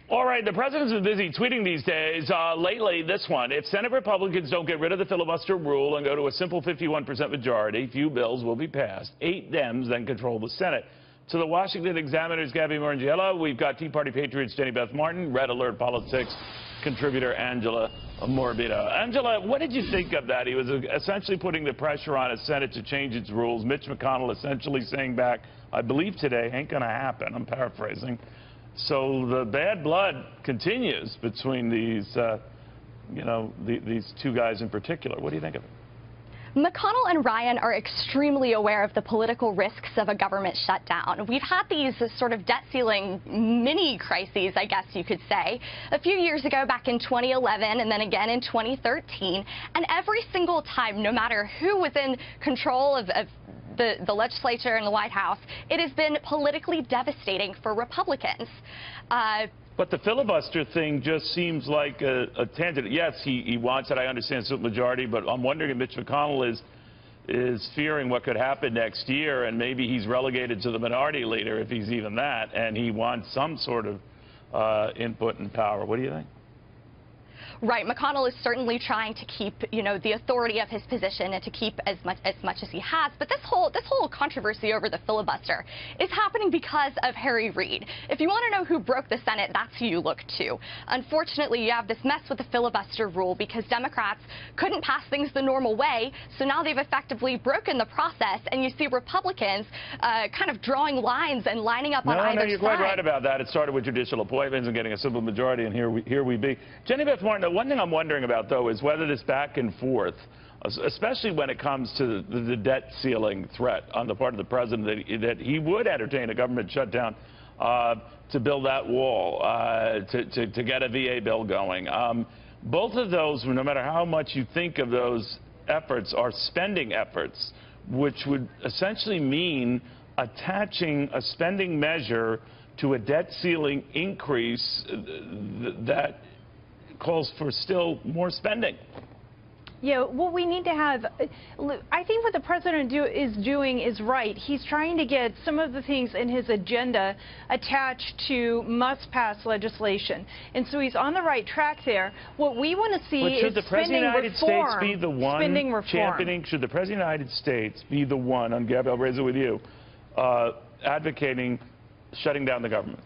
All right, the president's been busy tweeting these days. Lately, this one: if Senate Republicans don't get rid of the filibuster rule and go to a simple 51% majority, few bills will be passed. 8 Dems then control the Senate. To the Washington Examiner's Gabby Morrongiello, we've got Tea Party Patriots Beth Martin, Red Alert Politics contributor Angela Morabito. Angela, what did you think of that? He was essentially putting the pressure on his Senate to change its rules. Mitch McConnell essentially saying back, I believe today, ain't going to happen. I'm paraphrasing. So the bad blood continues between these, these two guys in particular. What do you think of it? McConnell and Ryan are extremely aware of the political risks of a government shutdown. We've had these sort of debt ceiling mini crises, I guess you could say, a few years ago back in 2011 and then again in 2013. And every single time, no matter who was in control of the legislature and the White House, it has been politically devastating for Republicans. But the filibuster thing just seems like a tangent. Yes, he wants it. I understand simple majority, but I'm wondering if Mitch McConnell is fearing what could happen next year, and maybe he's relegated to the minority leader, if he's even that, and he wants some sort of input and power. What do you think? Right. McConnell is certainly trying to keep, the authority of his position and to keep as much as he has. But this whole controversy over the filibuster is happening because of Harry Reid. If you want to know who broke the Senate, that's who you look to. Unfortunately, you have this mess with the filibuster rule because Democrats couldn't pass things the normal way. So now they've effectively broken the process, and you see Republicans kind of drawing lines and lining up on either side. No, you're quite right about that. It started with judicial appointments and getting a simple majority, and here we be. Beth Martin, one thing I'm wondering about, though, is whether this back and forth, especially when it comes to the debt ceiling threat on the part of the president, that he would entertain a government shutdown to build that wall, to get a VA bill going. Both of those, no matter how much you think of those efforts, are spending efforts, which would essentially mean attaching a spending measure to a debt ceiling increase that calls for still more spending. Yeah, what we need to have, I think what the president is doing is right. He's trying to get some of the things in his agenda attached to must-pass legislation. And so he's on the right track there. What we want to see is spending reform. Should the President of the United States be the one championing, should the President of the United States be the one, and Gabby, I'll raise it with you, advocating shutting down the government?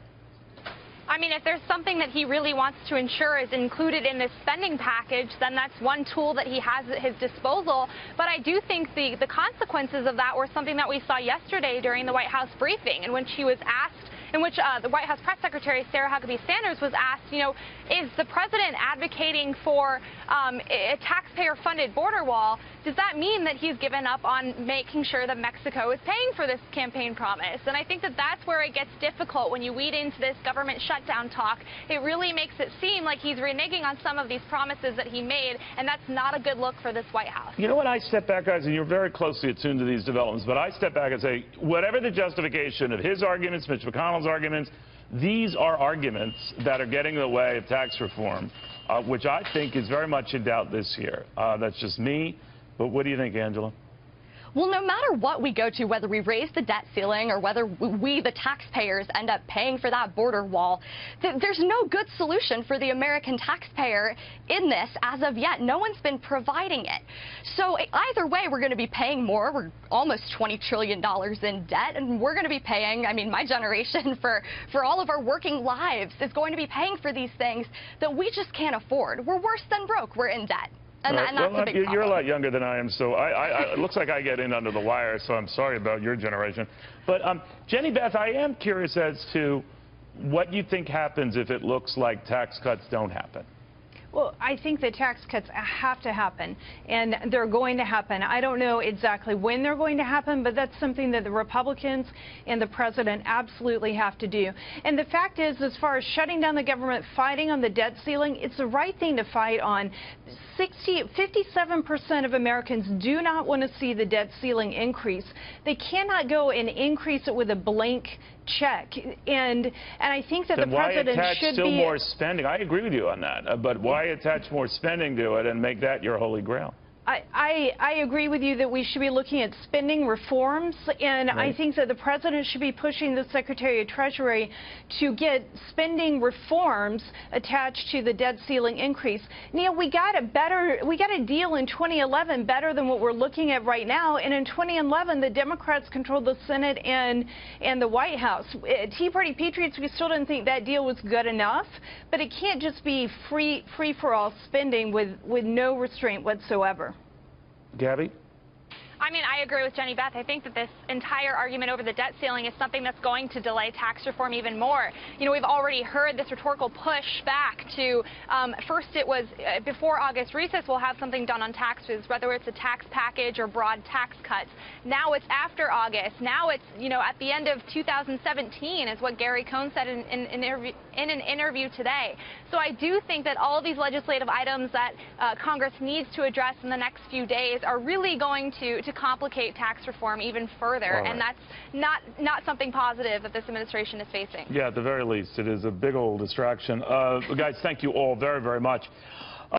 I mean, if there's something that he really wants to ensure is included in this spending package, then that's one tool that he has at his disposal. But I do think the consequences of that were something that we saw yesterday during the White House briefing, in which he was asked, the White House press secretary, Sarah Huckabee Sanders, was asked, is the president advocating for a taxpayer-funded border wall? Does that mean that he's given up on making sure that Mexico is paying for this campaign promise? And I think that that's where it gets difficult when you weed into this government shutdown talk. It really makes it seem like he's reneging on some of these promises that he made, and that's not a good look for this White House. You know what, I step back, guys, and you're very closely attuned to these developments, but I step back and say, whatever the justification of his arguments, Mitch McConnell's arguments, these are arguments that are getting in the way of tax reform, which I think is very much in doubt this year. That's just me. But what do you think, Angela? Well, no matter what we go to, whether we raise the debt ceiling or whether we, the taxpayers, end up paying for that border wall, there's no good solution for the American taxpayer in this as of yet. No one's been providing it. So either way, we're going to be paying more. We're almost $20 trillion in debt, and we're going to be paying, I mean, my generation, for all of our working lives is going to be paying for these things that we just can't afford. We're worse than broke. We're in debt. And that's a big problem. You're a lot younger than I am, so it looks like I get in under the wire, so I'm sorry about your generation. But, Beth, I am curious as to what you think happens if it looks like tax cuts don't happen. Well, I think the tax cuts have to happen, and they're going to happen. I don't know exactly when they're going to happen, but that's something that the Republicans and the president absolutely have to do. And the fact is, as far as shutting down the government, fighting on the debt ceiling, it's the right thing to fight on. 57% of Americans do not want to see the debt ceiling increase. They cannot go and increase it with a blank check, and I think that the president should still more spending. I agree with you on that, but why attach more spending to it and make that your holy grail? I agree with you that we should be looking at spending reforms, and Right. I think that the president should be pushing the Secretary of Treasury to get spending reforms attached to the debt ceiling increase. Neil, we got a deal in 2011 better than what we're looking at right now, and in 2011 the Democrats controlled the Senate and the White House. Tea Party Patriots, we still didn't think that deal was good enough, but it can't just be free for all spending with no restraint whatsoever. Gabby? I mean, I agree with Jenny Beth. I think that this entire argument over the debt ceiling is something that's going to delay tax reform even more. You know, we've already heard this rhetorical push back to, first it was before August recess, we'll have something done on taxes, whether it's a tax package or broad tax cuts. Now it's after August. Now it's, you know, at the end of 2017 is what Gary Cohn said in an interview today. So I do think that all of these legislative items that Congress needs to address in the next few days are really going to complicate tax reform even further, right. and that's not something positive that this administration is facing. Yeah, at the very least, it is a big old distraction. Guys, thank you all very, very much.